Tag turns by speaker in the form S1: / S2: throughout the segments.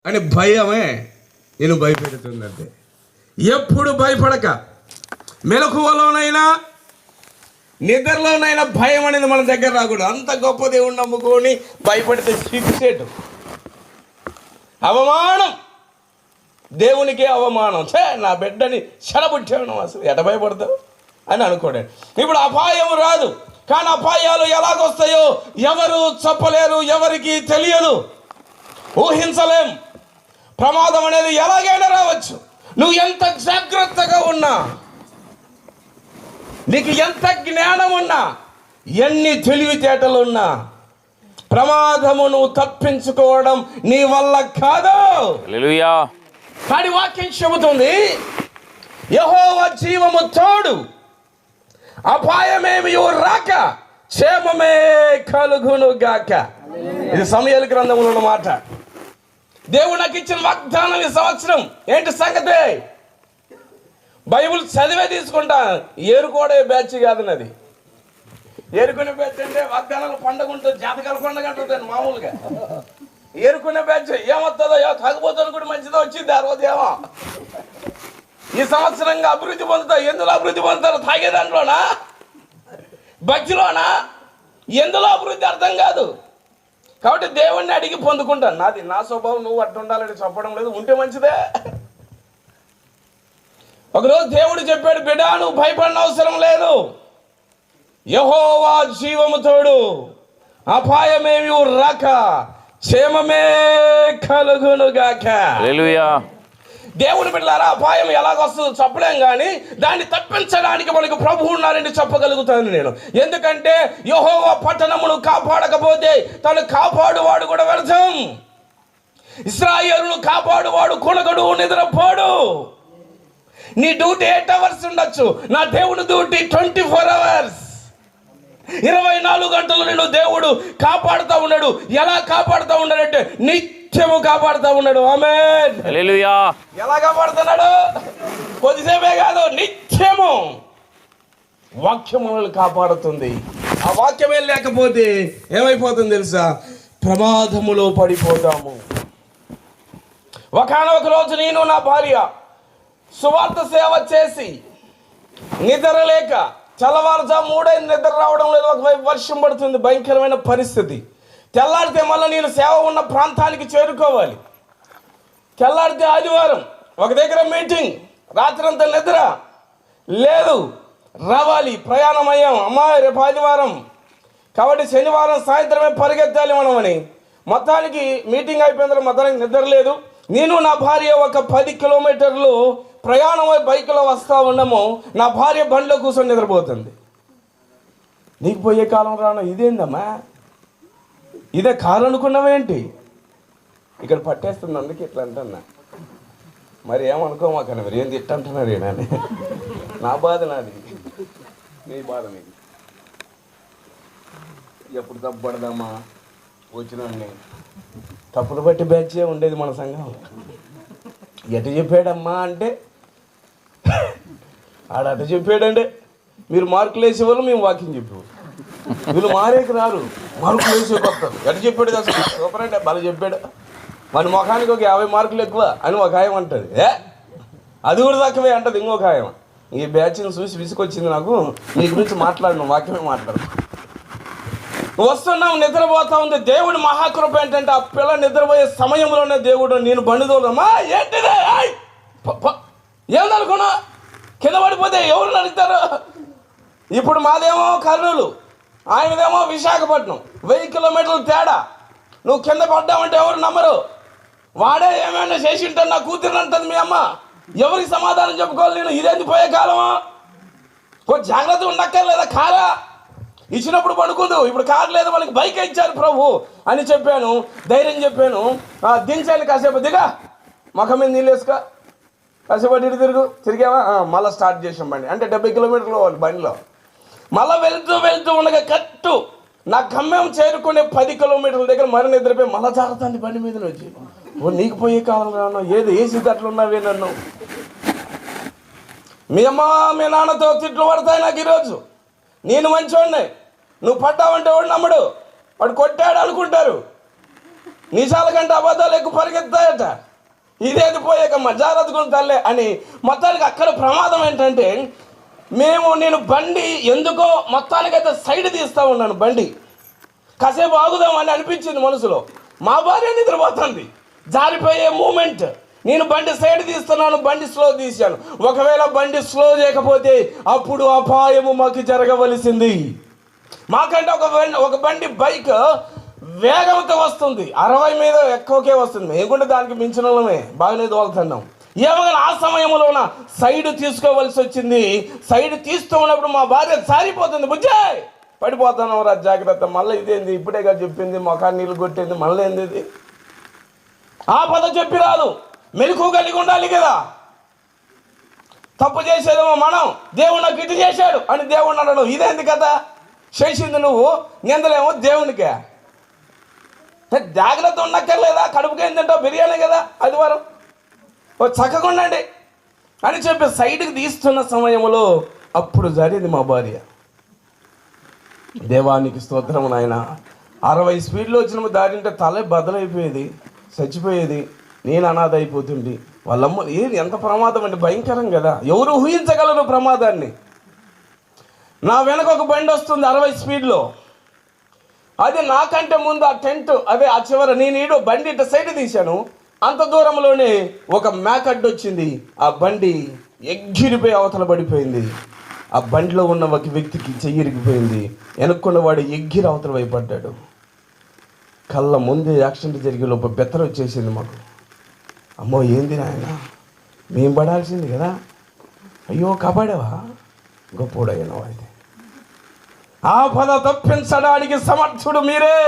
S1: అని భయమే నేను భయపెడుతుందంటే. ఎప్పుడు భయపడక, మెలకువలోనైనా నిద్రలోనైనా భయం అనేది మన దగ్గర రాకూడదు. అంత గొప్ప దేవుడిని నమ్ముకొని భయపడితే సిగ్గుసేటు, అవమానం, దేవునికి అవమానం. నా బిడ్డని చెడబుట్టాను, అసలు ఎట భయపడతావు అని అనుకోండి. ఇప్పుడు అపాయం రాదు, కానీ అపాయాలు ఎలాగొస్తాయో ఎవరు చెప్పలేరు, ఎవరికి తెలియదు, ఊహించలేం. ప్రమాదం అనేది ఎలాగైనా రావచ్చు. నువ్వు ఎంత జాగ్రత్తగా ఉన్నా, నీకు ఎంత జ్ఞానం ఉన్నా, ఎన్ని తెలివితేటలు ఉన్నా, ప్రమాదమును తప్పించుకోవడం నీ వల్ల కాదు.
S2: హల్లెలూయా.
S1: కానీ వాక్యం చెబుతుంది, యెహోవా జీవము తోడు, అపాయమేమి రాక, క్షేమమే కలుగును గాక. ఇది సమూయేలు గ్రంథంలో ఉన్న మాట. దేవుడు నాకు ఇచ్చిన వాగ్దానం ఈ సంవత్సరం. ఏంటి సంగతి? బైబుల్ చదివే తీసుకుంటా. ఏరుకోడే బ్యాచ్ కాదు నాది. ఏరుకునే బ్యాచ్ అంటే వాగ్దానాలు పండుగ ఉంటుంది, జాతకాల పండుగ అంటుంది మామూలుగా. ఏరుకునే బ్యాచ్ ఏమొస్తుందో, కాకపోతే కూడా మంచిదో వచ్చింది ఆ రోజు. ఏమో ఈ సంవత్సరంగా అభివృద్ధి పొందుతావు. ఎందులో అభివృద్ధి పొందుతారు? తాగే దాంట్లోనా, భక్తిలోనా, ఎందులో అభివృద్ధి అర్థం కాదు. కాబట్టి దేవుణ్ణి అడిగి పొందుకుంటాను. నాది నా స్వభావం, నువ్వు అట్టు ఉండాలని చెప్పడం లేదు, ఉంటే మంచిదే. ఒకరోజు దేవుడు చెప్పాడు, బిడ్డ నువ్వు భయపడిన అవసరం లేదు, యెహోవా జీవము తోడు, అపాయమేమి రాక, క్షేమమే కలుగును గాక.
S2: హల్లెలూయా.
S1: దేవుని బిడ్డలారా, అపాయం ఎలాగొస్తుందో చెప్పలేం, కానీ దాన్ని తప్పించడానికి మనకు ప్రభువు ఉన్నారని చెప్పగలుగుతాను నేను. ఎందుకంటే యెహోవా పట్టణమును కాపాడకపోతే తను కాపాడువాడు కూడా వ్యర్థం. ఇశ్రాయేలును కాపాడువాడు కొనగడు, నిద్రపోడు. నీ డ్యూటీ 8 hours ఉండొచ్చు, నా దేవుని డ్యూటీ 24 hours. 24 గంటలు నేను దేవుడు కాపాడుతూ ఉన్నాడు. ఎలా కాపాడుతూ ఉన్నాడంటే నిత్యము కాపాడుతూ ఉన్నాడు. ఆమేన్.
S2: హల్లెలూయా.
S1: ఎలా కాపాడుతున్నాడు? కొద్దిసేపే కాదు, నిత్యము. వాక్యం మనల్ని కాపాడుతుంది. ఆ వాక్యమే లేకపోతే ఏమైపోతుంది తెలుసా? ప్రమాదములో పడిపోతాము. ఒకానొక రోజు నేను నా భార్య సువార్త సేవ చేసి నిద్రలేక, తెల్లవారుజాము 3 నిద్ర రావడం లేదు. ఒకవైపు వర్షం పడుతుంది, భయంకరమైన పరిస్థితి. తెల్లారితే మళ్ళీ నేను సేవ ఉన్న ప్రాంతానికి చేరుకోవాలి. తెల్లారితే ఆదివారం, ఒక దగ్గర మీటింగ్, రాత్రంతా నిద్ర లేదు, రావాలి, ప్రయాణం అయ్యాం. అమ్మా రేపు ఆదివారం కాబట్టి శనివారం సాయంత్రమే పరిగెత్తాలి మనం అని. మొత్తానికి మీటింగ్ అయిపోయిన తర్వాత మొత్తానికి నిద్ర లేదు. నేను నా భార్య ఒక 10 కిలోమీటర్లు ప్రయాణం బైక్లో వస్తూ ఉన్నాము. నా భార్య బండిలో కూర్చొని నిద్రపోతుంది. నీకు పోయే కాలం రాను, ఇదేందమ్మా, ఇదే కారు అనుకున్నావేంటి? ఇక్కడ పట్టేస్తుంది, అందుకే ఇట్లా అంటున్నా. మరి ఏమనుకోమాకని, మరి ఏం తిట్టంటున్నారు ఈయనని. నా బాధ నాది, నీ బాధ నీది. ఎప్పుడు తప్పు పడదామా వచ్చినండి. తప్పులు బట్టి బ్యాచే ఉండేది మన సంఘం. ఎటు చెప్పాడమ్మా అంటే ఆడట చెప్పాడంటే, మీరు మార్కులు వేసేవాళ్ళు, మేము వాకింగ్ చెప్పేవాళ్ళు. వీళ్ళు మారేకి రారు, మార్కులు వేసే కొత్తారు. ఎటు చెప్పాడు అసలు సూపర్ అంటే బాగా చెప్పాడు. మన ముఖానికి ఒక 50 మార్కులు ఎక్కువ అని ఒక ఆయన అంటుంది. అది కూడా తక్కువే అంటది ఇంకొక ఆయన. ఈ బ్యాచ్ని చూసి విసుకొచ్చింది నాకు, నీ గురించి మాట్లాడను, వాక్యమే మాట్లాడు. వస్తున్నాం, నిద్రపోతా ఉంది. దేవుడి మహాకృప ఏంటంటే ఆ పిల్ల నిద్రపోయే సమయంలోనే దేవుడు నేను బండిదోలమ్మా ఏంటిదే ఏమనుకున్నా, కింద పడిపోతే ఎవరు నడుస్తారు? ఇప్పుడు మాదేమో కర్నూలు, ఆయనదేమో విశాఖపట్నం, 1000 కిలోమీటర్లు తేడా. నువ్వు కింద పడ్డావంటే ఎవరు నమ్మరు. వాడే ఏమైనా చేసి ఉంటాను, నా కూతురు అంటుంది మీ అమ్మ. ఎవరికి సమాధానం చెప్పుకోవాలి నేను? ఇదేంది పోయే కాలమా? కొంచెం జాగ్రత్త ఉండక్కర్లేదా? కారా ఇచ్చినప్పుడు పడుకుందు, ఇప్పుడు కారు లేదు, వాళ్ళకి బైక్ ఇచ్చారు ప్రభు అని చెప్పాను. ధైర్యం చెప్పాను, దించాను, కాసేపు దిగా, ముఖం మీద నీళ్ళు వేసుక, కాసేపు ఇటు తిరిగావా, మళ్ళీ స్టార్ట్ చేసాం బండి. అంటే 70 కిలోమీటర్లు వాళ్ళు బండిలో. మళ్ళీ వెళ్తూ ఉండగా కట్టు నా గమ్యం చేరుకునే 10 కిలోమీటర్ల దగ్గర మరి నిద్రపోయి మళ్ళా జాగ్రత్త బండి మీద వచ్చి, నీకు పోయే కాలం రాను, ఏది ఏసీ తట్లు ఉన్నావే నన్ను. మీ అమ్మ మీ నాన్నతో తిట్లు పడతాయి నాకు ఈరోజు. నేను మంచివాడిని, నువ్వు పడ్డావంటే వాడు నమ్మడు, వాడు కొట్టాడు అనుకుంటారు. నిజాల కంటే అబద్ధాలు ఎక్కువ పరిగెత్తాయట. ఇదేది పోయాకమ్మా జాగ్రత్తగా తల్లే అని. మొత్తానికి అక్కడ ప్రమాదం ఏంటంటే, నేను బండి ఎందుకో మొత్తానికైతే సైడ్ తీస్తూ ఉన్నాను. బండి కాసేపు ఆగుదామని అనిపించింది మనసులో. మా భార్య నిద్రపోతుంది, జారిపోయే మూమెంట్. నేను బండి సైడ్ తీస్తున్నాను, బండి స్లో తీశాను. ఒకవేళ బండి స్లో చేయకపోతే అప్పుడు అపాయము మాకు జరగవలసింది. మాకంటే ఒక బండి బైక్ వేగంతో వస్తుంది, 60 మీద ఎక్కువకే వస్తుంది. మేము కూడా దానికి మించిన వాళ్ళమే, బాగానే తోలుతున్నాం. ఏమన్నా ఆ సమయంలోన సైడ్ తీసుకోవలసి వచ్చింది. సైడ్ తీస్తూ ఉన్నప్పుడు మా భార్య సారిపోతుంది, బుజ్జాయ్ పడిపోతాను రా జాగ్రత్త. మళ్ళీ ఇదేంది, ఇప్పుడేగా చెప్పింది, మొఖాన్ని నీళ్ళు కొట్టింది, మళ్ళీ ఏంది ఇది? ఆ పద చెప్పి రాదు, మెలకు కలిగి ఉండాలి కదా. తప్పు చేసేదేమో మనం, దేవుడు నాకు ఇటు చేశాడు అని దేవుడు అన్నాడు. ఇదేంది కదా, చేసింది నువ్వు, నిందలేమో దేవునికే. జాగ్రత్త ఉండక్కర్లేదా? కడుపుకి ఏం తింటావు, బిర్యానీ కదా ఆదివారం, చక్కగా ఉండండి అని చెప్పి సైడ్కి తీస్తున్న సమయంలో అప్పుడు జరిగింది మా భార్య. దేవానికి స్తోత్రం నాయన. 60 స్పీడ్లో వచ్చిన దారింటే తలే బద్దలైపోయేది, చచ్చిపోయేది. నేను అనాథ అయిపోతుంది. వాళ్ళమ్మ ఏది ఎంత ప్రమాదం అంటే భయంకరం కదా, ఎవరు ఊహించగలరు ప్రమాదాన్ని. నా వెనక ఒక బండి వస్తుంది 60 స్పీడ్లో. అది నాకంటే ముందు ఆ టెంట్ ఆ చివర నేను బండి ఇటు సైడ్ తీశాను. అంత దూరంలోనే ఒక మేకడ్డు వచ్చింది. ఆ బండి ఎగిరిపోయి అవతల పడిపోయింది. ఆ బండిలో ఉన్న ఒక వ్యక్తికి చెయ్యి ఇరిగిపోయింది. వెనుక్కున్న వాడు ఎగిరి అవతల వైపడ్డాడు. కళ్ళ ముందే యాక్సిడెంట్ జరిగే లోపు బెత్తర వచ్చేసింది మాకు. అమ్మో ఏంది నాయన, మేము పడాల్సింది కదా, అయ్యో కాపాడావా, గొప్పోడైనావా. అయితే ఆపద తప్పించడానికి సమర్థుడు మీరే.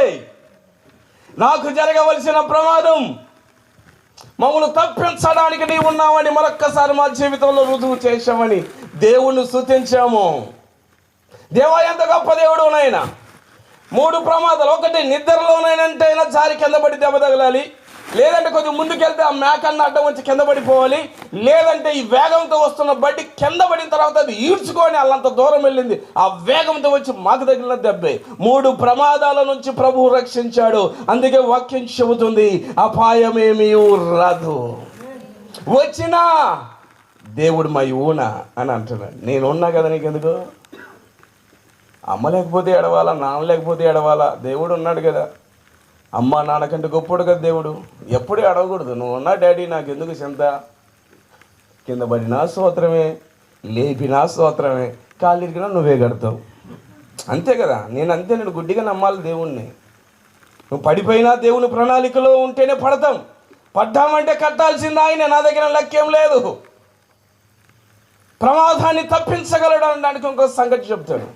S1: నాకు జరగవలసిన ప్రమాదం మమ్మల్ని తప్పించడానికి నీవు ఉన్నావని మరొక్కసారి మా జీవితంలో రుజువు చేశామని దేవుణ్ణి స్తుతించాము. దేవా ఎంత గొప్ప దేవుడు నాయన. 3 ప్రమాదాలు. ఒకటి, నిద్రలోనైనంటే జారి కింద పడి దెబ్బ తగలాలి, లేదంటే కొంచెం ముందుకెళ్తే ఆ మేకన్న అడ్డం వచ్చి కింద పడిపోవాలి, లేదంటే ఈ వేగంతో వస్తున్న బండి కింద పడిన తర్వాత అది ఈడ్చుకొని అల్లంత దూరం వెళ్ళింది, ఆ వేగంతో వచ్చి మాకు తగిలిన దెబ్బే. 3 ప్రమాదాల నుంచి ప్రభువు రక్షించాడు. అందుకే వాక్యం చెబుతుంది, అపాయమేమీ రాదు, వచ్చినా దేవుడు మా ఊన అని అంటున్నాడు. నేను ఉన్నా కదా, నీకెందుకు? అమ్మ లేకపోతే ఎడవాలా, నాన్న లేకపోతే ఎడవాలా, దేవుడు ఉన్నాడు కదా. అమ్మ నాన్న కంటే గొప్పడు కదా దేవుడు. ఎప్పుడూ అడగకూడదు, నువ్వు ఉన్నా డాడీ నాకు ఎందుకు చింత, కింద పడినా స్తోత్రమే, లేపినా స్తోత్రమే, కాళ్ళు ఇరికినా నువ్వే కడతావు, అంతే కదా. నేను గుడ్డిగా నమ్మాలి దేవుణ్ణి. నువ్వు పడిపోయినా దేవుని ప్రణాళికలో ఉంటేనే పడతాం. పడ్డామంటే కట్టాల్సింది ఆయన, నా దగ్గర లెక్కేం లేదు. ప్రమాదాన్ని తప్పించగలడు అనడానికి ఇంకొక సంగతి చెప్తాను.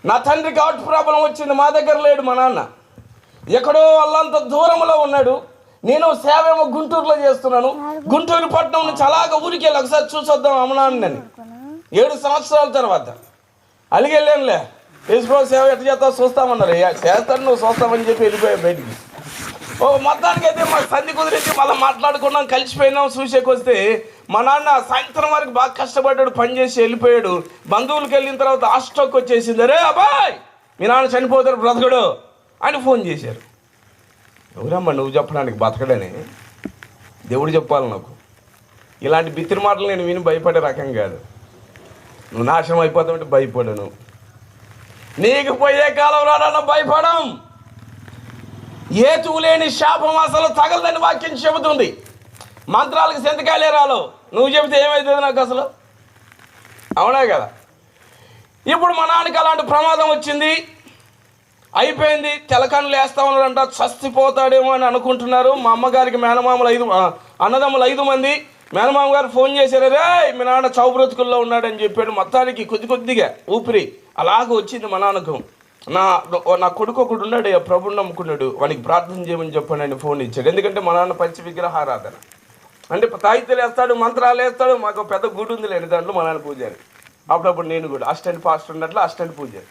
S1: నా తండ్రికి హార్ట్ ప్రాబ్లం వచ్చింది, మా దగ్గర లేడు. మా నాన్న ఎక్కడో అల్లంత దూరంలో ఉన్నాడు. నేను సేవేమో గుంటూరులో చేస్తున్నాను. గుంటూరు పట్టణం నుంచి అలాగ ఊరికి వెళ్ళి ఒకసారి చూసొద్దాం అమ్మనాన్నని. 7 సంవత్సరాల తర్వాత అలిగెళ్ళానులే, యేసుప్రభు సేవ ఎట్లా చేస్తావు చూస్తామన్నారు. చేస్తాను, నువ్వు చూస్తామని చెప్పి వెళ్ళిపోయా బయటికి. మొత్తానికి అయితే మా సంధి కుదిరించి మళ్ళీ మాట్లాడుకున్నాం, కలిసిపోయినాం. చూసేకి వస్తే మా నాన్న సాయంత్రం వరకు బాగా కష్టపడ్డాడు, పని చేసి వెళ్ళిపోయాడు. బంధువులకు వెళ్ళిన తర్వాత హాస్టోక్ వచ్చేసింది. అరే అబ్బాయ్, మీ నాన్న చనిపోతారు బ్రతకడు అని ఫోన్ చేశారు. ఎవరమ్మా నువ్వు చెప్పడానికి, బతకడని దేవుడు చెప్పాలి నాకు. ఇలాంటి బిత్తిరి మాటలు నేను విని భయపడే రకం కాదు. నువ్వు నాశనం అయిపోతావంటే భయపడను, నీకు పోయే కాలం రాడన్న భయపడం. ఏతులేని శాపం అసలు తగలదని వాక్యం చెబుతుంది. మంత్రాలకు సెంతకాయలే రాలో, నువ్వు చెబితే ఏమవుతుంది నాకు అసలు, అవునా కదా. ఇప్పుడు మా నాన్నకి అలాంటి ప్రమాదం వచ్చింది, అయిపోయింది. తెలకన్నులు వేస్తా ఉన్నారంట, చచ్చిపోతాడేమో అని అనుకుంటున్నారు. మా అమ్మగారికి మేనమామలు అన్నదమ్ములు 5 మంది. మేనమామ గారు ఫోన్ చేశారు, రే మీ నాన్న చావు బ్రతుకుల్లో ఉన్నాడని చెప్పాడు. మొత్తానికి కొద్దిగా ఊపిరి అలాగ వచ్చింది మా నాన్నకు. నా కొడుకు ఒకడు ఉన్నాడు, ప్రభుని నమ్ముకున్నాడు, వానికి ప్రార్థన చేయమని చెప్పండి అని ఫోన్ ఇచ్చాడు. ఎందుకంటే మా నాన్న పంచ విగ్రహారాధన అంటే తాయితలు వేస్తాడు, మంత్రాలు వేస్తాడు. మాకు పెద్ద గుడి ఉంది లేని దాంట్లో మా నాన్న పూజారి. అప్పుడప్పుడు నేను కూడా అసిస్టెంట్ పాస్టర్ ఉన్నట్లు అసిస్టెంట్ పూజారి,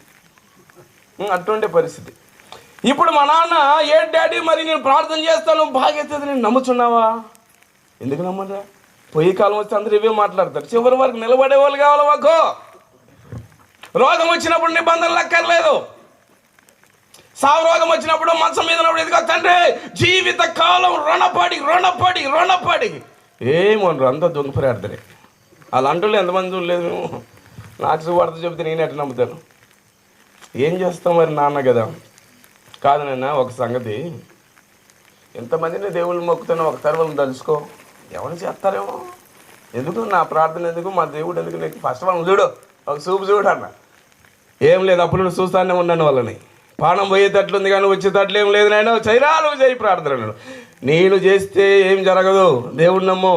S1: అటువంటి పరిస్థితి. ఇప్పుడు మా నాన్న, ఏ డాడీ మరి నేను ప్రార్థన చేస్తాను బాగైతుంది, నేను నమ్ముచున్నావా? ఎందుకు నమ్మదా? పోయే కాలం వస్తే అందరూ ఇవే మాట్లాడతారు. చివరి వరకు నిలబడే వాళ్ళు కావాలి మాకు. రోగం వచ్చినప్పుడు నిబంధనలు అక్కర్లేదు. సావు రోగం వచ్చినప్పుడు మంచం మీద ఉన్నప్పుడు ఎదుగా తండ్రి జీవిత కాలం రుణపడి ఏమన్నారు అంతా దొంగ ప్రార్థనే. వాళ్ళు అంటూ ఎంతమంది చూడలేదు. నాకు వార్త చెబితే నేను ఎట్లా నమ్ముతాను? ఏం చేస్తాం మరి, నాన్న కదా. కాదు నాన్న, ఒక సంగతి, ఎంతమందిని దేవుళ్ళు మొక్కుతున్నా ఒకసారి వాళ్ళని తలుసుకో. ఎవరు చేస్తారేమో, ఎందుకు నా ప్రార్థన ఎందుకు, మా దేవుడు ఎందుకు, నీకు ఫస్ట్ వాళ్ళని చూడు, ఒక చూపు చూడు అన్న. ఏం లేదు, అప్పుడు నువ్వు చూస్తానే ఉన్నాను వాళ్ళని. ప్రాణం పోయేటట్లుంది కానీ వచ్చేటట్లు ఏం లేదు నాయన, చైరాలు చేయి ప్రార్థన. నేను చేస్తే ఏం జరగదు, దేవుడు నమ్ము.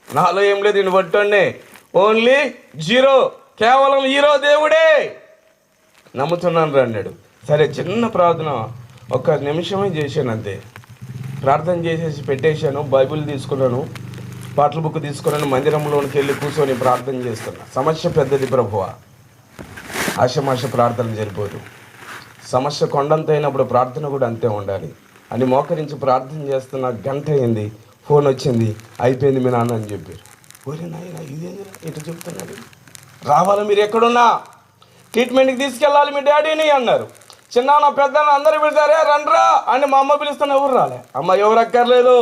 S1: నాలో ఏం లేదు, నేను పట్టుకోండి, ఓన్లీ 0, కేవలం హీరో దేవుడే, నమ్ముతున్నాను అన్నాడు. సరే, చిన్న ప్రార్థన 1 నిమిషమే చేశాను అంతే. ప్రార్థన చేసేసి పెట్టేశాను, బైబిల్ తీసుకున్నాను, పాటల బుక్ తీసుకున్నాను, మందిరంలోనికి వెళ్ళి కూర్చొని ప్రార్థన చేస్తున్నా. సమస్య పెద్దది ప్రభువా, ఆశమాష ప్రార్థన సరిపోదు. సమస్య కొండంత అయినప్పుడు ప్రార్థన కూడా అంతే ఉండాలి అని మోకరించి ప్రార్థన చేస్తున్న గంట అయింది, ఫోన్ వచ్చింది, అయిపోయింది మీ నాన్న అని చెప్పారు. ఓరే నాయన, ఇదేంది ఇట్లా చెప్తున్నాడు, రావాలి మీరు ఎక్కడున్నా, ట్రీట్మెంట్కి తీసుకెళ్ళాలి మీ డాడీని అన్నారు. చిన్న పెద్దన్న అందరూ పిలిచారే రండ్రా అని మా అమ్మ పిలుస్తున్నా, ఎవరు రాలే. అమ్మ ఎవరు అక్కర్లేదు,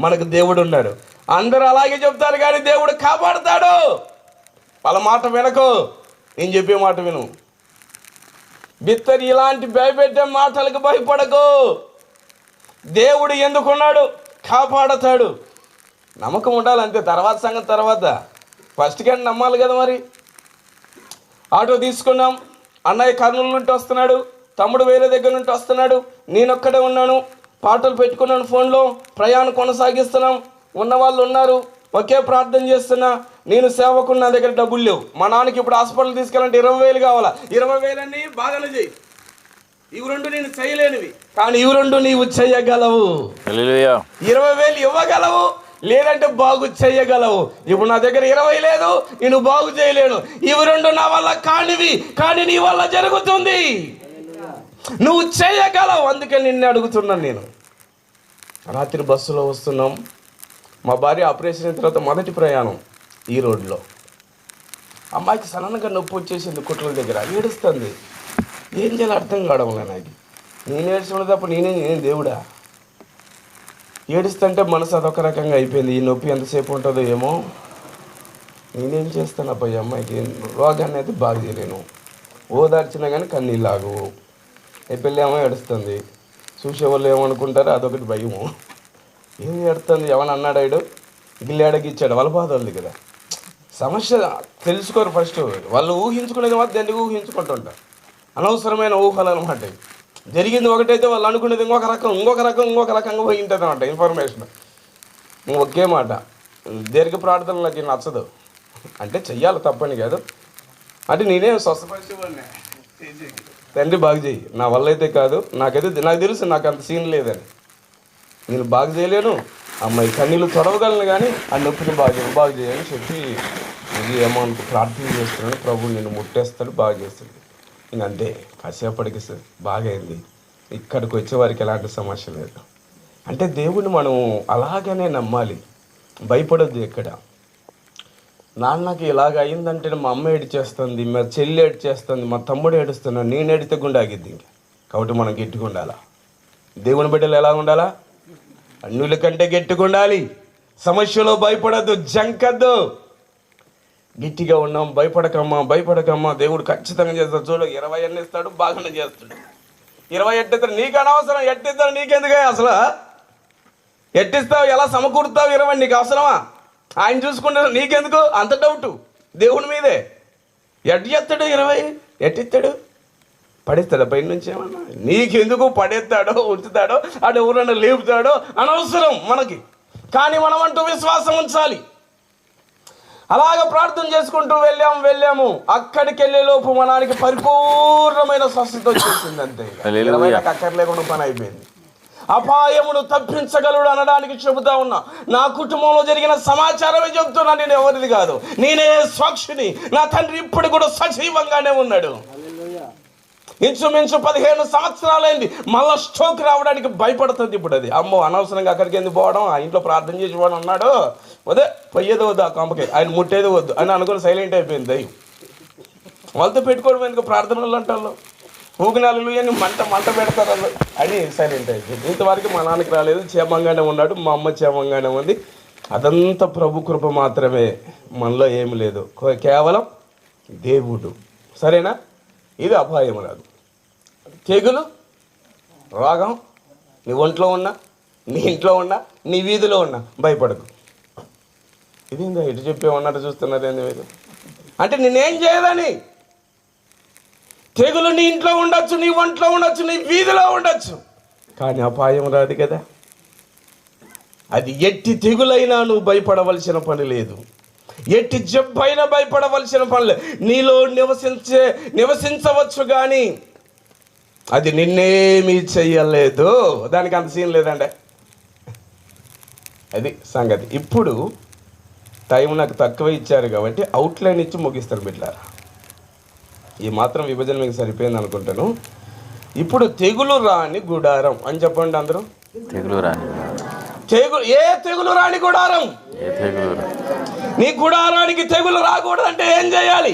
S1: మనకు దేవుడు ఉన్నాడు. అందరూ అలాగే చెప్తారు కానీ దేవుడు కాపాడుతాడు. వాళ్ళ మాట వినకు, నేను చెప్పే మాట విను. బిత్తరి ఇలాంటి భయపెట్టే మాటలకు భయపడకు. దేవుడు ఎందుకున్నాడు, కాపాడతాడు. నమ్మకం ఉండాలి అంతే, తర్వాత సంగతి తర్వాత. ఫస్ట్ కానీ నమ్మాలి కదా. మరి ఆటో తీసుకున్నాం, అన్నయ్య కర్నూలు నుండి వస్తున్నాడు, తమ్ముడు వేరే దగ్గర నుండి వస్తున్నాడు, నేనొక్కడే ఉన్నాను, పాటలు పెట్టుకున్నాను, ఫోన్లో ప్రయాణం కొనసాగిస్తున్నాం. ఉన్నవాళ్ళు ఉన్నారు, ఒకే ప్రార్థన చేస్తున్నా. నేను సేవకు నా దగ్గర డబ్బులు లేవు. మా నాన్నకి ఇప్పుడు హాస్పిటల్ తీసుకెళ్ళాలంటే 20,000 కావాలా. 20,000 అన్నీ బాగానే చేయి, ఇవి 2 నేను చేయలేనివి, కానీ ఇవి 2 నీవు చేయగలవు. 20,000 ఇవ్వగలవు, లేదంటే బాగు చేయగలవు. ఇప్పుడు నా దగ్గర 20 లేదు, నేను బాగు చేయలేను. ఇవి 2 నా వల్ల కానివి, కానీ నీ వల్ల జరుగుతుంది, నువ్వు చేయగలవు. అందుకే నిన్ను అడుగుతున్నాను నేను. రాత్రి బస్సులో వస్తున్నాం, మా భార్య ఆపరేషన్ అయిన తర్వాత మొదటి ప్రయాణం ఈ రోడ్లో. అమ్మాయికి సడన్గా నొప్పి వచ్చేసింది, కుట్ల దగ్గర ఏడుస్తుంది. ఏం చేయాలి అర్థం కావడంలే నాకు. నేను ఏడ్చుకున్న తప్ప నేను దేవుడా? ఏడుస్తుంటే మనసు అదొక రకంగా అయిపోయింది. ఈ నొప్పి ఎంతసేపు ఉంటుందో ఏమో. నేనేం చేస్తాను అబ్బాయి, అమ్మాయికి రోగాన్ని అయితే బాగా చేయలేను. ఓదార్చినా కానీ కన్నీళ్ళు ఆగవు. పెళ్ళేమో ఏడుస్తుంది, చూసేవాళ్ళు ఏమనుకుంటారో అదొకటి భయము. ఏం ఏడుస్తుంది, ఏమని అన్నాడాడు, గిల్లాడకి ఇచ్చాడు, వాళ్ళ బాధ ఉంది కదా. సమస్య తెలుసుకోరు ఫస్ట్. వాళ్ళు ఊహించుకునేది మాత్రం దాన్ని ఊహించుకుంటుంటారు. అనవసరమైన ఊహలు అనమాట. జరిగింది ఒకటైతే వాళ్ళు అనుకునేది ఇంకొక రకంగా పోయి ఉంటుంది అనమాట ఇన్ఫర్మేషన్. ఒకే మాట, దీర్ఘ ప్రార్థనలు నాకు నచ్చదు. అంటే చెయ్యాలి, తప్పని కాదు. అంటే నేనే స్వస్థపరిచేవాడిని, తండ్రి బాగు చేయి, నా వల్ల అయితే కాదు, నాకు తెలుసు నాకు అంత సీన్ లేదని. నేను బాగు చేయలేను, అమ్మాయి కన్నీళ్ళు తొడవగలను, కానీ ఆ నొప్పిని బాగు చేయని చెప్పి ఇది ఏమనుకో ప్రార్థన చేస్తున్నాను. ప్రభు నేను ముట్టేస్తాడు, బాగు చేస్తాడు. ఇంకంతే, కాసేపటికి బాగైంది. ఇక్కడికి వచ్చే వారికి ఎలాంటి సమస్య లేదు. అంటే దేవుడిని మనం అలాగనే నమ్మాలి, భయపడొద్దు. ఎక్కడ నాన్నకి ఇలాగ అయిందంటే మా అమ్మ ఏడ్చేస్తుంది, మా చెల్లి ఏడ్చేస్తుంది, మా తమ్ముడు ఏడుస్తున్నాడు, నేను ఏడితే గుండె ఆగిద్ది ఇంకా. కాబట్టి మనం గట్టిగా ఉండాలా. దేవుని బిడ్డలు ఎలా ఉండాలా? అన్నుల కంటే గట్టిగా ఉండాలి. సమస్యలో భయపడద్దు, జంకద్దు. గట్టిగా ఉన్నాం, భయపడకమ్మా, దేవుడు ఖచ్చితంగా చేస్తాడు. చూడు, 20 అన్న ఇస్తాడు, బాగానే చేస్తాడు. 20 ఎట్టిస్తాడు, నీకు అనవసరం. ఎట్టిస్తాడు నీకెందుకు అసలు? ఎట్టిస్తావు, ఎలా సమకూరుతావు 20? నీకు అవసరమా? ఆయన చూసుకుంటాడు, నీకెందుకు అంత డౌటు? దేవుని మీదే. ఎట్టిస్తాడు 20? ఎట్టిస్తాడు? పడేస్తాడు పైన నుంచి ఏమన్నా? నీకెందుకు పడేస్తాడో, ఉంచుతాడో, అటు ఎవరన్నా లేపుతాడో అనవసరం మనకి. కానీ మనం అంటూ విశ్వాసం ఉంచాలి. అలాగ ప్రార్థన చేసుకుంటూ వెళ్ళాము. అక్కడికి వెళ్ళే లోపు మనానికి పరిపూర్ణమైన స్వస్థత వచ్చేసింది. అంతే, అక్కర్ లేకుండా పని అయిపోయింది. అపాయమును తప్పించగలడు అనడానికి చెబుతా ఉన్నా. నా కుటుంబంలో జరిగిన సమాచారమే చెబుతున్నా, నేను ఎవరిది కాదు, నేనే సాక్షిని. నా తండ్రి ఇప్పుడు కూడా సజీవంగానే ఉన్నాడు. ఇంచుమించు 15 సంవత్సరాలైంది. మళ్ళీ స్ట్రోక్ రావడానికి భయపడుతుంది ఇప్పుడు. అది అమ్మో, అనవసరంగా అక్కడికి ఎందుకు పోవడం, ఆ ఇంట్లో ప్రార్థన చేసి పోవడం అన్నాడు. వద్దే, పోయేది వద్దు, ఆ కొంపకి ఆయన ముట్టేది వద్దు అని అనుకుని సైలెంట్ అయిపోయింది దయ్యం. వాళ్ళతో పెట్టుకోవడం ఎందుకు ప్రార్థనలు అంటారు. ఊగినాలు అని మంట పెడతారు అని సైలెంట్ అయిపోయింది. ఇంతవరకు మా నాన్నకి రాలేదు, క్షేమంగానే ఉన్నాడు, మా అమ్మ క్షేమంగానే ఉంది. అదంతా ప్రభు కృప మాత్రమే, మనలో ఏమి లేదు, కేవలం దేవుడు. సరేనా? ఇది అపాయం రాదు. తెగులు, రోగం నీ ఒంట్లో ఉన్నా, నీ ఇంట్లో ఉన్నా, నీ వీధిలో ఉన్నా భయపడదు. ఇది ఇంకా ఇటు చెప్పేమన్నట్టు చూస్తున్నారు ఏంది మీరు? అంటే నేనేం చేయదని. తెగులు నీ ఇంట్లో ఉండొచ్చు, నీ ఒంట్లో ఉండొచ్చు, నీ వీధిలో ఉండొచ్చు, కానీ అపాయం రాదు కదా. అది ఎట్టి తెగులైనా నువ్వు భయపడవలసిన పని లేదు, ఎట్టి జబ్బైనా భయపడవలసిన పని లేదు. నీలో నివసించవచ్చు కానీ అది నిన్నేమీ చెయ్యలేదు. దానికి అంత సీన్ లేదండి. అది సంగతి. ఇప్పుడు టైం నాకు తక్కువ ఇచ్చారు కాబట్టి అవుట్లైన్ ఇచ్చి ముగిస్తారు బిడ్డలారా. ఈ మాత్రం విభజన మీకు సరిపోయింది అనుకుంటాను. ఇప్పుడు తెగులు రాని గుడారం అని చెప్పండి అందరూ. ఏ తెగులు రాని గుడారం? నీ గుడారానికి తెగులు రాకూడదంటే ఏం చేయాలి?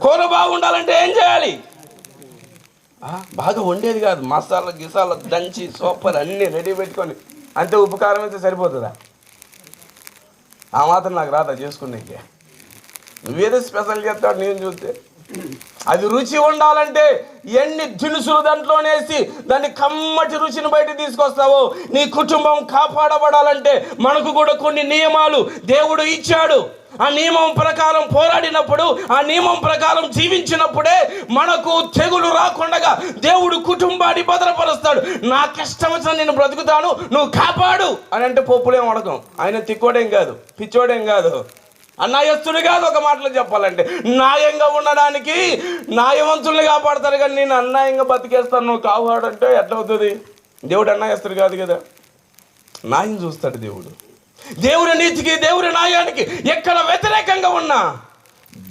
S1: కూర బాగుండాలంటే ఏం చేయాలి? బాగా వండేది కాదు, మసాలా గిసాలా దంచి సూపర్ అన్నీ రెడీ పెట్టుకొని అంతే ఉప్పు కారం అయితే సరిపోతుందా? ఆ మాత్రం నాకు రాదా చేసుకునేకే? నువ్వేదో స్పెషల్ చేస్తావు నేను చూస్తే. అది రుచి ఉండాలంటే ఎన్ని దినుసులు దాంట్లోనేసి దాన్ని కమ్మటి రుచిని బయట తీసుకొస్తావో. నీ కుటుంబం కాపాడబడాలంటే మనకు కూడా కొన్ని నియమాలు దేవుడు ఇచ్చాడు. ఆ నియమం ప్రకారం పోరాడినప్పుడు, ఆ నియమం ప్రకారం జీవించినప్పుడే మనకు తెగులు రాకుండా దేవుడు కుటుంబాన్ని భద్రపరుస్తాడు. నాకిష్టం వచ్చిన నేను బ్రతుకుతాను, నువ్వు కాపాడు అని అంటే పప్పులేం అడగం. ఆయన తిక్కోడేం కాదు, పిచ్చోడేం కాదు, అన్యాయస్తుడు కాదు. ఒక మాటలో చెప్పాలంటే న్యాయంగా ఉండడానికి న్యాయవంతుల్ని కాపాడతారు, కానీ నేను అన్యాయంగా బతికేస్తాను నువ్వు కాపాడంటే ఎట్లవుతుంది? దేవుడు అన్యాయస్తుడు కాదు కదా, న్యాయం చూస్తాడు దేవుడు. దేవుని నీతికి, దేవుని న్యాయానికి ఎక్కడ వ్యతిరేకంగా ఉన్నా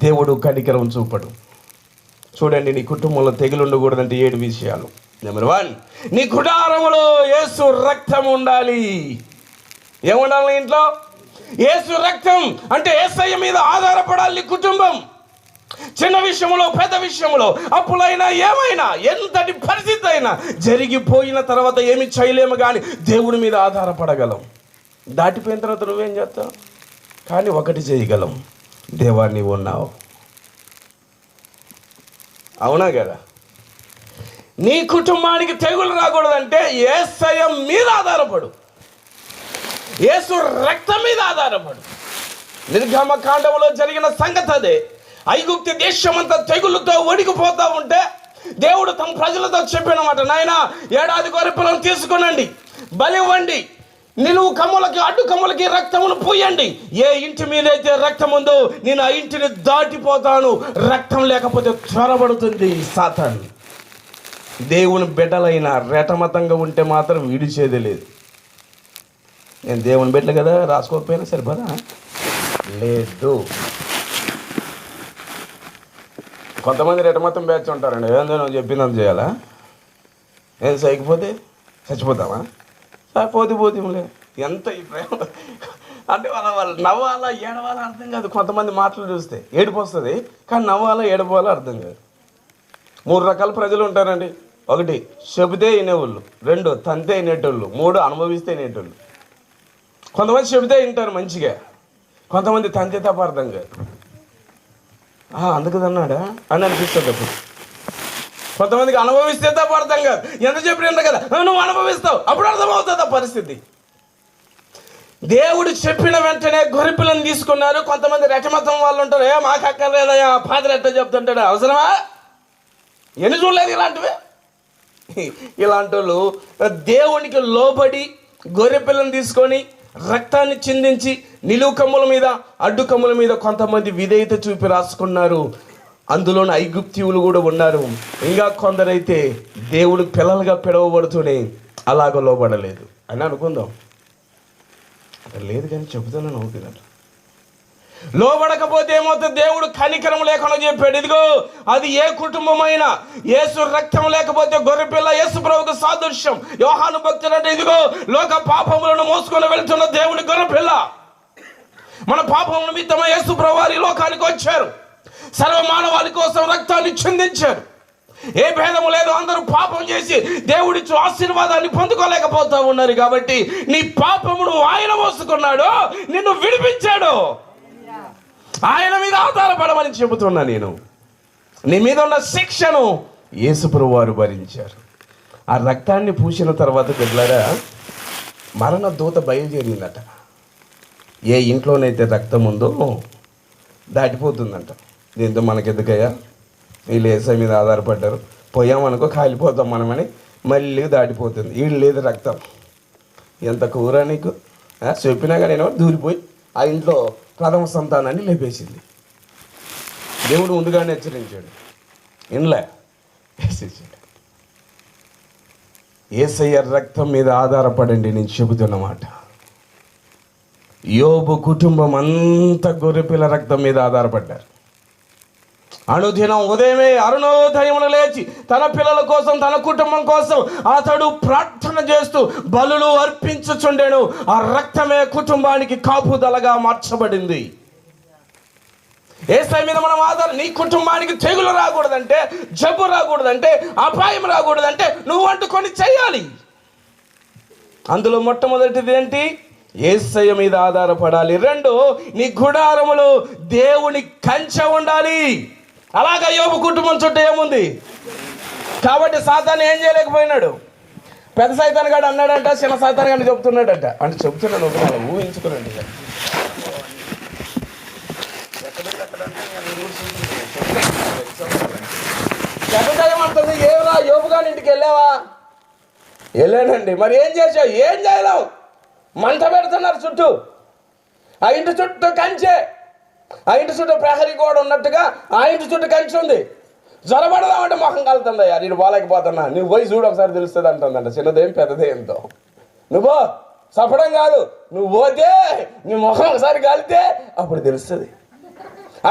S1: దేవుడు కనికరం చూపడు. చూడండి, నీ కుటుంబంలో తెగులు ఉండకూడదంటే 7 విషయాలు. నెంబర్ 1, నీ గుడారములో యేసు రక్తం ఉండాలి. ఏముండాలి ఇంట్లో? యేసు రక్తం. అంటే యేసయ్య మీద ఆధారపడాలి నీ కుటుంబం. చిన్న విషయంలో, పెద్ద విషయంలో, అప్పులైనా ఏమైనా, ఎంతటి పరిస్థితి అయినా జరిగిపోయిన తర్వాత ఏమి చేయలేము, కానీ దేవుడి మీద ఆధారపడగలం. దాటిపోయిన తర్వాత నువ్వేం చేస్తావు? కానీ ఒకటి చేయగలం, దేవా నీవు ఉన్నావు. అవునా కదా? నీ కుటుంబానికి తెగులు రాకూడదంటే యేసయ్య మీద ఆధారపడు, యేసు రక్తం మీద ఆధారపడు. నిర్గమకాండములో జరిగిన సంగతి అదే. ఐగుప్తు దేశమంతా తెగులుతో ఒడిగిపోతూ ఉంటే దేవుడు తమ ప్రజలతో చెప్పినమాట, నాయనా ఏడాది గొర్రెపిల్లను తీసుకునండి, బలివ్వండి, నిలువు కమ్ములకి అడ్డు కమ్ములకి రక్తమును పూయండి. ఏ ఇంటి మీదైతే రక్తం ఉందో నేను ఆ ఇంటిని దాటిపోతాను. రక్తం లేకపోతే త్వరపడుతుంది సాతాను. దేవుని బిడ్డలైన రెటమతంగా ఉంటే మాత్రం విడిచేదే లేదు. నేను దేవుని బిడ్డలు కదా, రాసుకోకపోయినా సరిపోదా? లేదు. కొంతమంది రెటమతం బ్యాచ్ ఉంటారండి. ఏందో నువ్వు చెప్పిందని చేయాలా? ఏం చేయకపోతే చచ్చిపోతావా? పోతే ఎంత ఈ ప్రేమ అంటే వాళ్ళు నవ్వాలా ఏడవాలా అర్థం కాదు. కొంతమంది మాటలు చూస్తే ఏడుపు వస్తుంది, కానీ నవ్వాలా ఏడవాలా అర్థం కాదు. 3 రకాల ప్రజలు ఉంటారండి. 1 చెబితే వినేవాళ్ళు, 2 తంతే వినేటోళ్ళు, 3 అనుభవిస్తే వినేటోళ్ళు. కొంతమంది చెబితే వింటారు మంచిగా, కొంతమంది తంతే తప్ప అర్థం కాదు. అందుకదన్నాడా అని అనిపిస్తుంది అప్పుడు. కొంతమందికి అనుభవిస్తే తప్ప అర్థం కాదు. ఎంత చెప్పిన కదా నువ్వు అనుభవిస్తావు, అప్పుడు అర్థమవుతుంది ఆ పరిస్థితి. దేవుడు చెప్పిన వెంటనే గొర్రెపిల్లను తీసుకున్నారు. కొంతమంది రెటమతం వాళ్ళు ఉంటారు, మాకు అక్కర్లేదయా ఫాదర్ ఎట్లా చెప్తుంటాడు, అవసరమా? ఎన్ని చూడలేదు ఇలాంటివి. ఇలాంటి వాళ్ళు దేవునికి లోబడి గొర్రెపిల్లను తీసుకొని రక్తాన్ని చిందించి నిలువు కమ్ముల మీద అడ్డు కమ్ముల మీద కొంతమంది విధేయత చూపి రాసుకున్నారు. అందులోని ఐగుప్తీయులు కూడా ఉన్నారు. ఇంకా కొందరైతే దేవుడు పిల్లలుగా పిలవబడుతూనే అలాగ లోబడలేదు అని అనుకుందాం. అక్కడ లేదు కానీ చెబుతున్నాను అవుతున్నట్టు. లోబడకపోతే ఏమవుతుంది? దేవుడు కనికరం లేకుండా చెప్పాడు. ఇదిగో అది ఏ కుటుంబమైనా యేసు రక్తం లేకపోతే గొర్రెపిల్ల యేసు ప్రభువుకు సాదృశ్యం. యోహాను భక్తుడు అంటే ఇదిగో లోక పాపములను మోసుకొని వెళ్తున్న దేవుని గొర్రెపిల్ల. మన పాపముల నిమిత్తమై యేసు ప్రభువు ఈ లోకానికి వచ్చారు. సర్వ మానవాళి కోసం రక్తాన్ని చిందించారు. ఏ భేదము లేదు. అందరూ పాపం చేసి దేవుడిచ్చు ఆశీర్వాదాన్ని పొందుకోలేకపోతా ఉన్నారు. కాబట్టి నీ పాపమును ఆయన మోసుకున్నాడు, నిన్ను విడిపించాడు. ఆయన మీద ఆధారపడమని చెబుతున్నా నేను. నీ మీద ఉన్న శిక్షను యేసుప్రభువు వారు భరించారు. ఆ రక్తాన్ని పూసిన తర్వాత బిడ్డలారా, మరణ దూత బయలుదేరిందట. ఏ ఇంట్లోనైతే రక్తం ఉందో దాటిపోతుందంట. దీంతో మనకెందుకయ్యా, వీళ్ళు యేసయ్య మీద ఆధారపడ్డారు, పోయామనుకో కాలిపోతాం మనమని మళ్ళీ దాటిపోతుంది. వీళ్ళు లేదు రక్తం. ఎంత కూర నీకు చెప్పినా కానీ నేను దూరిపోయి ఆ ఇంట్లో ప్రథమ సంతానాన్ని లేపేసింది. దేవుడు ముందుగానే హెచ్చరించాడు, ఇన్లే వేసేసాడు. యేసయ్య రక్తం మీద ఆధారపడండి. నేను చెబుతున్నమాట, యోబు కుటుంబం అంతా గొర్రెపిల్ల రక్తం మీద ఆధారపడ్డారు. అనుదినం ఉదయమే అరుణోదయమున లేచి తన పిల్లల కోసం, తన కుటుంబం కోసం అతడు ప్రార్థన చేస్తూ బలులు అర్పించుచుండెను. ఆ రక్తమే కుటుంబానికి కాపుదలగా మార్చబడింది. యేసయ్య మీద మనం నీ కుటుంబానికి తెగులు రాకూడదంటే, జబ్బు రాకూడదంటే, అపాయం రాకూడదంటే నువ్వు వండుకొని చెయ్యాలి. అందులో మొట్టమొదటిది ఏంటి? యేసయ్య మీద ఆధారపడాలి. 2, నీ గుడారములో దేవుని కంచె ఉండాలి. అలాగా యోబు కుటుంబం చుట్టూ ఏముంది? కాబట్టి సాతాను ఏం చేయలేకపోయినాడు. పెద్ద సైతాన్ గాడు అన్నాడంట, చిన్న సైతాన్ గాడిని చెప్తున్నాడంట. అంటే చెప్తున్నాడు, ఊహించుకున్నాడు. అంటుంది, ఏమరా యోబు గారి ఇంటికి వెళ్ళావా? వెళ్ళానండి. మరి ఏం చేసావు? ఏం చేయలేవు. మంట పెడుతున్నారు చుట్టూ. ఆ ఇంటి చుట్టూ కంచె, ఆ ఇంటి చుట్టూ ప్రహరీ గోడ ఉన్నట్టుగా ఆ ఇంటి చుట్టూ కంచె ఉంది. జ్వరపడదామంటే మొహం కలుతుందయ్యా, నేను పోలేకపోతున్నా, నువ్వు పోయి చూడు ఒకసారి తెలుస్తుంది అంటుందంట. చిన్నదేం పెద్దదేంతో నువ్వు చెప్పడం కాదు, నువ్వు పోతే నీ మొహం ఒకసారి కాలితే అప్పుడు తెలుస్తుంది.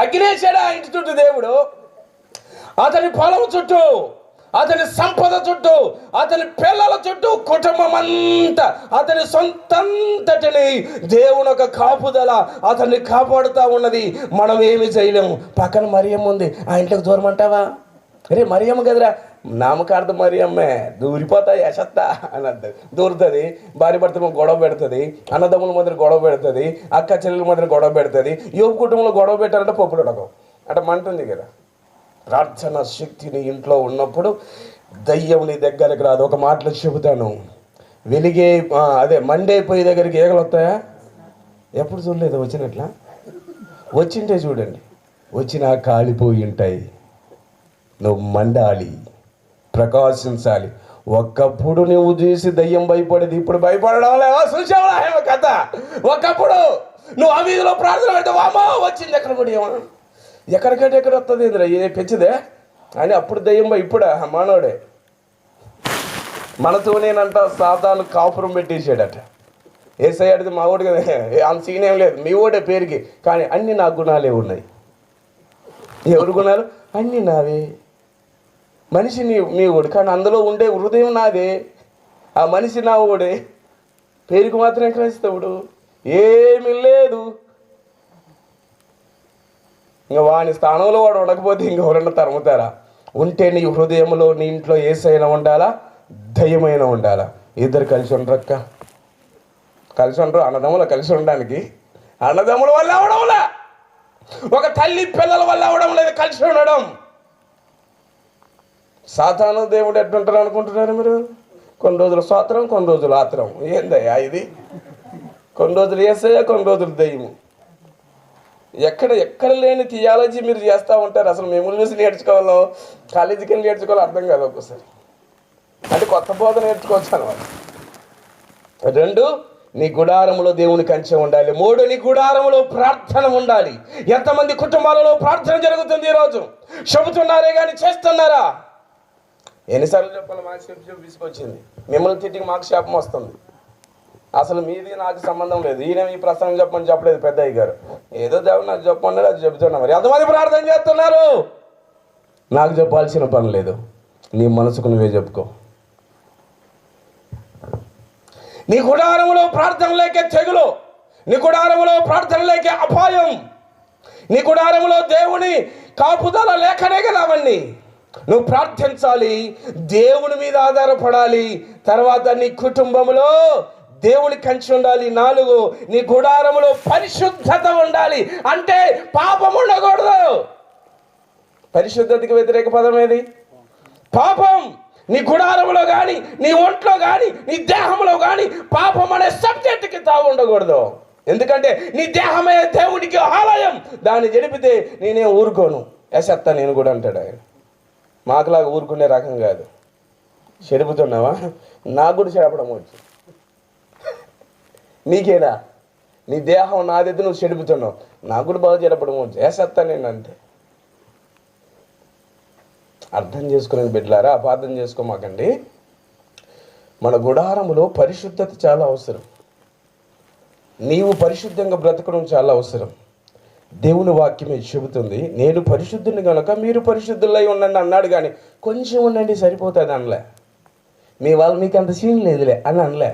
S1: అగ్నేశాడు ఆ ఇంటి చుట్టూ దేవుడు. అతని పొలం చుట్టూ, అతని సంపద చుట్టూ, అతని పిల్లల చుట్టూ, కుటుంబం అంతా, అతని సొంతంతటిని దేవుని ఒక కాపుదల అతన్ని కాపాడుతూ ఉన్నది. మనం ఏమి చేయలేము. పక్కన మరియమ్మ ఉంది, ఆ ఇంట్లోకి దూరం అంటావా? అరే మరియమ్మ కదరా, నామకార్థం మరియమ్మే, దూరిపోతాయి యశత్తా అని అంటది. దూరుతుంది. భార్య భర్త గొడవ పెడుతుంది, అన్నదమ్ముల మధ్య గొడవ పెడుతుంది, అక్క చెల్లెల మధ్య గొడవ పెడుతుంది. యోబు కుటుంబంలో గొడవ పెట్టారంటే పప్పులు ఉడకం అంటే మంటుంది కదా. ప్రార్థన శక్తిని ఇంట్లో ఉన్నప్పుడు దయ్యం నీ దగ్గరకు రాదు. ఒక మాటలో చెబుతాను, మండే పొయ్యి దగ్గరికి ఏగలు వస్తాయా? ఎప్పుడు చూడలేదు. వచ్చినట్లా వచ్చింటే చూడండి, వచ్చినా కాలిపోయి ఉంటాయి. నువ్వు మండాలి, ప్రకాశించాలి. ఒకప్పుడు నువ్వు చూసి దయ్యం భయపడేది, ఇప్పుడు భయపడడం లేవా? చూసావా కథ? ఒకప్పుడు నువ్వు ఆ వీధిలో ప్రార్థన పెడితే వామో వచ్చింది, ఎక్కడ కూడా ఏమో ఎక్కడికంటే ఎక్కడ వస్తుంది, ఏ పెంచిదే అని అప్పుడు దయ్యం ఇప్పుడు మానవుడే. మనతోనేనంట సాతాను కాపురం పెట్టేసాడట. యేసయ్య అడిగితే మా ఓడి కదా, అంత సీన్ ఏం లేదు, మీ ఓడే పేరుకి, కానీ అన్ని నా గుణాలే ఉన్నాయి. ఎవరి గుణాలు? అన్నీ నావే. మనిషి మీ ఓడి, కానీ అందులో ఉండే హృదయం నాదే. ఆ మనిషి నా ఓడే, పేరుకు మాత్రమే క్రైస్తవుడు, ఏమీ లేదు. ఇంకా వాని స్థానంలో వాడు ఉండకపోతే ఇంకెవరన్నా తరుముతారా? ఉంటే నీ హృదయంలో, నీ ఇంట్లో యేసయ్య ఉండాలా, దయ్యమైన ఉండాలా. ఇద్దరు కలిసి ఉండరక్క, కలిసి ఉండరు. అన్నదమ్ములు కలిసి ఉండడానికి అన్నదమ్ముల వల్ల అవడంలా, ఒక తల్లి పిల్లల వల్ల అవడం లేదు కలిసి ఉండడం. సాతాను దేవుడు ఎట్లుంటారు అనుకుంటున్నారు మీరు? కొన్ని రోజులు స్వాత్రం, కొన్ని రోజులు ఆత్రం. ఏందయ్యా ఇది? కొన్ని రోజులు యేసయ్య, కొన్ని రోజులు దయ్యము. ఎక్కడ లేని థియాలజీ మీరు చేస్తూ ఉంటారు. అసలు మిమ్మల్ని చూసి నేర్చుకోవాలో, కాలేజీకి వెళ్ళి నేర్చుకోవాలో అర్థం కాదు ఒక్కోసారి. అంటే కొత్త బోధ నేర్చుకోవచ్చు అన్నమాట. 2, నీ గుడారములో దేవుని కంచె ఉండాలి. 3, నీ గుడారములో ప్రార్థన ఉండాలి. ఎంతమంది కుటుంబాలలో ప్రార్థన జరుగుతుంది ఈరోజు? చెబుతున్నారే కానీ చేస్తున్నారా? ఎన్నిసార్లు చెప్పాలి? మాకు చెప్పి తీసుకొచ్చింది. మిమ్మల్ని తిట్టికి మాకు శాపం వస్తుంది. అసలు మీది నాకు సంబంధం లేదు. ఈయన ఈ ప్రసంగం చెప్పమని చెప్పలేదు పెద్దయ్య గారు, ఏదో దేవుడు నాకు చెప్పమన్నాడు, అది చెబుతున్నా. మరి ఎంతమంది ప్రార్థన చేస్తున్నారు? నాకు చెప్పాల్సిన పని లేదు, నీ మనసుకు నువ్వే చెప్పుకో. నీ గుడారములో ప్రార్థన లేకే తెగులు, నీ గుడారములో ప్రార్థన లేకే అపాయం, నీ గుడారములో దేవుని కాపుదల లేకనే కదా అవన్నీ. నువ్వు ప్రార్థించాలి, దేవుని మీద ఆధారపడాలి. తర్వాత నీ కుటుంబంలో దేవుని కంచి ఉండాలి. 4, నీ గుడారములో పరిశుద్ధత ఉండాలి. అంటే పాపం ఉండకూడదు. పరిశుద్ధతకి వ్యతిరేక పదం ఏది? పాపం. నీ గుడారములో కానీ, నీ ఒంట్లో కానీ, నీ దేహంలో కానీ పాపం అనే సబ్జెక్ట్కి తావు ఉండకూడదు. ఎందుకంటే నీ దేహమే దేవునికి ఆలయం. దాన్ని జడిపితే నేనే ఊరుకోను, ఎసెత్తా నేను కూడా అంటాడు ఆయన. మాకులాగా ఊరుకునే రకం కాదు. చెడుపుతున్నావా? నాకు కూడా చెడపడం వచ్చు. నీకేనా? నీ దేహం నాదైతే నువ్వు చెడుపుతున్నావు, నాకు కూడా బాగా చెడపడం వచ్చు, వేసేస్తా నేను అంతే. అర్థం చేసుకునేది బిడ్డలారా, అపార్థం చేసుకోమాకండి. మన గుడారములో పరిశుద్ధత చాలా అవసరం. నీవు పరిశుద్ధంగా బ్రతకడం చాలా అవసరం. దేవుని వాక్యమే చెబుతుంది, నేను పరిశుద్ధుని కనుక మీరు పరిశుద్ధులై ఉండండి అన్నాడు. కానీ కొంచెం ఉండండి సరిపోతుంది అనలే. మీ వాళ్ళు మీకు అంత సీన్ లేదులే అని అనలే.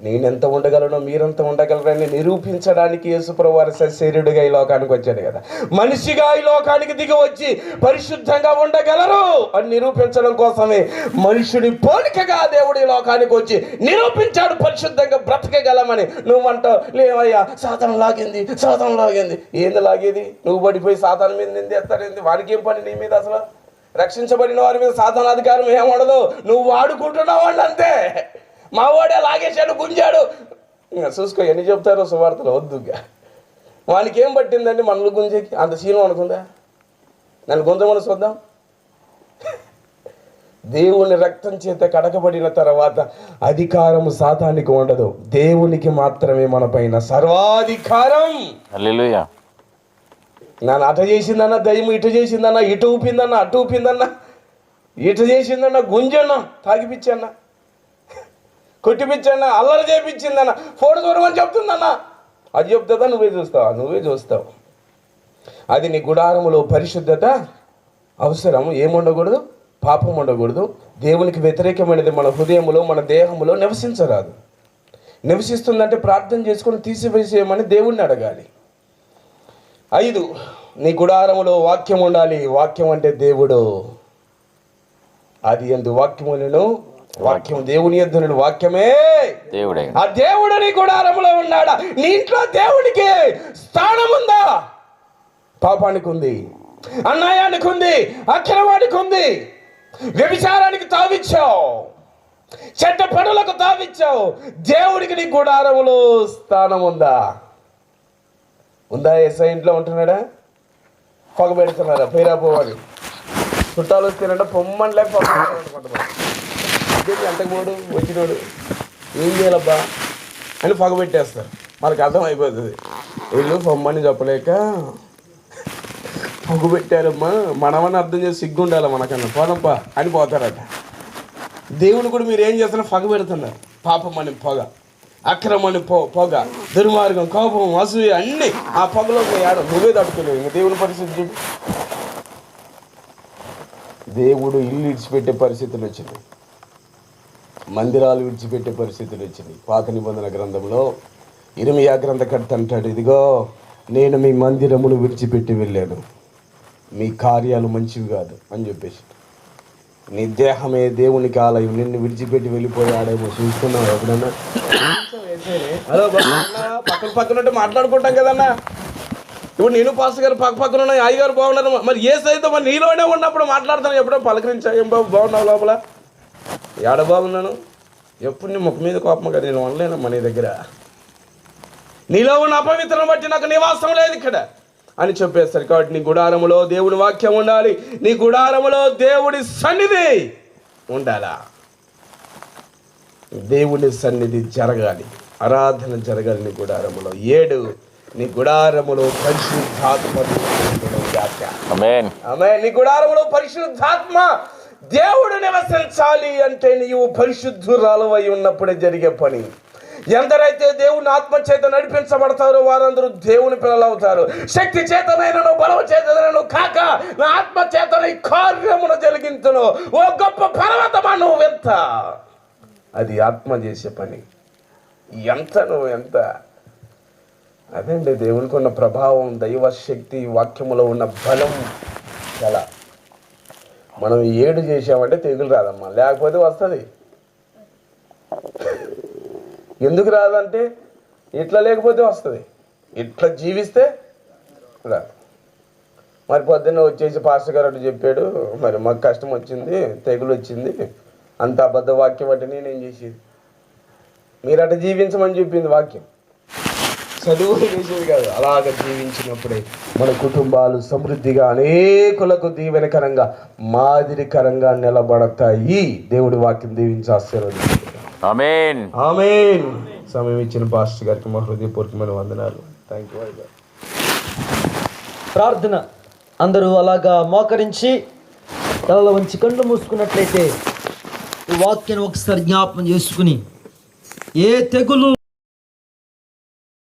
S1: నేనెంత ఉండగలను మీరెంత ఉండగలరని నిరూపించడానికి యేసుప్రభువు వారు శరీరుడిగా ఈ లోకానికి వచ్చాడు కదా. మనిషిగా ఈ లోకానికి దిగి వచ్చి పరిశుద్ధంగా ఉండగలరు అని నిరూపించడం కోసమే మనుషుని పోలికగా దేవుడు ఈ లోకానికి వచ్చి నిరూపించాడు పరిశుద్ధంగా బ్రతకగలమని. నువ్వంటావు లేవయ్యా సాతాను లాగింది, సాతాను లాగింది. ఏంది లాగేది? నువ్వు పడిపోయి సాతాను మీద నిందేస్తారేంది? వానికి ఏం పని నీ మీద? అసలు రక్షించబడిన వారి మీద సాతాను అధికారం ఏం ఉండదు. నువ్వు వాడుకుంటున్నావు అండి అంతే. మా వాడే లాగేశాడు, గుంజాడు. ఇంకా చూసుకో ఎన్ని చెప్తారో సువార్తలు. వద్దుగా వానికి ఏం పట్టిందండి మనల్ని గుంజేకి? అంత శీలం అనుకుందా? నన్ను గుంజమని చూద్దాం. దేవుని రక్తం చేత కడకబడిన తర్వాత అధికారము సాతానికి ఉండదు, దేవునికి మాత్రమే మన పైన సర్వాధికారం. హల్లెలూయా. నన్ను అట చేసిందన్న దయ్యం, ఇటు చేసిందన్న, ఇటు ఊపిందన్న, అటు ఊపిందన్న, ఇటు చేసిందన్న, గుంజన్న, తాగిపిచ్చన్న, కొట్టిపిచ్చన్న, అల్లరి చేయించిందన్న, ఫోటో చూడమని చెప్తుందన్న. అది చెప్తుందా? నువ్వే చూస్తావా? నువ్వే చూస్తావు. అది నీ గుడారములో పరిశుద్ధత అవసరం. ఏముండకూడదు? పాపం ఉండకూడదు. దేవునికి వ్యతిరేకమైనది మన హృదయములో, మన దేహములో నివసించరాదు. నివసిస్తుందంటే ప్రార్థన చేసుకొని తీసివేసేయమని దేవుణ్ణి అడగాలి. 5, నీ గుడారములో వాక్యం ఉండాలి. వాక్యం అంటే దేవుడు. అది ఎందు వాక్యములను, వాక్యం దేవుని యొద్దనుడు, వాక్యమే దేవుడే. ఆ దేవుడు నీ గుడారములో ఉన్నాడా? నీ ఇంట్లో దేవునికి స్థానం ఉందా? పాపానికి ఉంది, అన్యాయానికి ఉంది, అక్రమానికి ఉంది, వ్యభిచారానికి తావిచ్చావు, చెడ్డ పనులకు తావిచ్చావు. దేవుడికి నీ గుడారములో స్థానం ఉందా? ఉందా? ఎస్ఐ ఇంట్లో ఉంటున్నాడా? పొగ పెడుతున్నారా? పేరా పోవాలి. చుట్టాలు వస్తేనంట పొమ్మని లేక ఎంతకుపోడు వచ్చినోడు ఏం చేయాలబ్బా అని పొగ పెట్టేస్తారు. మనకు అర్థం అయిపోతుంది, వీళ్ళు పొమ్మని చెప్పలేక పొగ పెట్టారమ్మా, మనమని అర్థం చేసి సిగ్గుండాలి మనకన్నా, పోదమ్మా అని పోతారట. దేవుని కూడా మీరు ఏం చేస్తున్నారు? పొగ పెడుతున్నారు. పాపం అని పొగ, అక్రమని పొగ, దుర్మార్గం, కోపం, అసూయ అన్నీ ఆ పొగలో ఏడో నువ్వే తట్టుకోలేవు. ఇంకా దేవుని పరిస్థితి, దేవుడు ఇల్లు విడిచిపెట్టే పరిస్థితులు వచ్చినాయి, మందిరాలు విడిచిపెట్టే పరిస్థితులు వచ్చినాయి. పాత నిబంధన గ్రంథంలో ఇర్మీయా గ్రంథకర్త అంటాడు, ఇదిగో నేను మీ మందిరమును విడిచిపెట్టి వెళ్ళాను, మీ కార్యాలు మంచివి కాదు అని చెప్పేసి. నీ దేహమే దేవునికి ఆలయం, నిన్ను విడిచిపెట్టి వెళ్ళిపోయాడేమో చూసుకున్నావు ఎప్పుడన్నా? హలో పక్కన పక్కన మాట్లాడుకుంటాం కదన్నా. ఇప్పుడు నేను పాస్టర్ గారు పక్కన ఉన్నాయి, అయ్యగారు బాగున్నారు, మరి ఏ సైతం మరి నీలోనే ఉన్నప్పుడు మాట్లాడతాను. ఎప్పుడో పలకరించా, ఏం బాబు బాగున్నావు లోపల? ఏడ బాగున్నాను? ఎప్పుడు నీ ముఖం మీద కోపం కదా, నేను అనలేనమ్మా నీ దగ్గర. నీలో ఉన్న అపవిత్రం బట్టి నాకు నివాసం లేదు ఇక్కడ అని చెప్పేస్తారు. కాబట్టి నీ గుడారములో దేవుడి వాక్యం ఉండాలి, నీ గుడారములో దేవుడి సన్నిధి ఉండాలా. దేవుని సన్నిధి జరగాలి, ఆరాధన జరగాలి నీ గుడారములో. 7, నీ గుడారములో పరిశుద్ధాత్మ. నీ గుడారములో పరిశుద్ధాత్మ దేవుడు నివసించాలి అంటే నీవు పరిశుద్ధురాలవై ఉన్నప్పుడే జరిగే పని. ఎందరైతే దేవుని ఆత్మ చేత నడిపించబడతారో వారందరూ దేవుని పిల్లలు అవుతారు. శక్తి చేతనైనను బలము చేతనైనను కాక నా ఆత్మ చేతన ఈ కార్యమును జరిగించును. ఓ గొప్ప పర్వతమా నువ్వు ఎంత, అది ఆత్మ చేసే పని. ఎంత అదండి దేవునికి ఉన్న ప్రభావం, దైవ శక్తి, వాక్యములో ఉన్న బలం. చాలా మనం ఏడు చేసామంటే తెగులు రాదమ్మా, లేకపోతే వస్తుంది. ఎందుకు రాదంటే ఇట్లా లేకపోతే వస్తుంది, ఇట్లా జీవిస్తే రాదు. మరి పొద్దున్న వచ్చేసి పాస్టర్ గారు అటు చెప్పాడు, మరి మాకు కష్టం వచ్చింది, తెగులు వచ్చింది, అంత అబద్ధ వాక్యం అంటే నేనేం చేసేది? మీరు అటు జీవించమని చెప్పింది వాక్యం, చదువు చేసేది కాదు. అలాగ జీవించినప్పుడే మన కుటుంబాలు సమృద్ధిగా అనేకులకు దీవెనకరంగా మాదిరికరంగా నిలబడతాయి. దేవుడి వాక్యం దీవించి ఆశీర్వదించారు.
S2: ఆమేన్.
S1: ఆమేన్. సమయం ఇచ్చిన పాస్టర్ గారికి మా హృదయపూర్వకమైన వందనాలు. Thank you.
S3: ప్రార్థన. అందరూ అలాగా మోకరించి తలలో వంచి కళ్ళు మూసుకున్నట్లయితే ఈ వాక్యాన్ని ఒకసారి జ్ఞాపకం చేసుకుని, ఏ తెగులు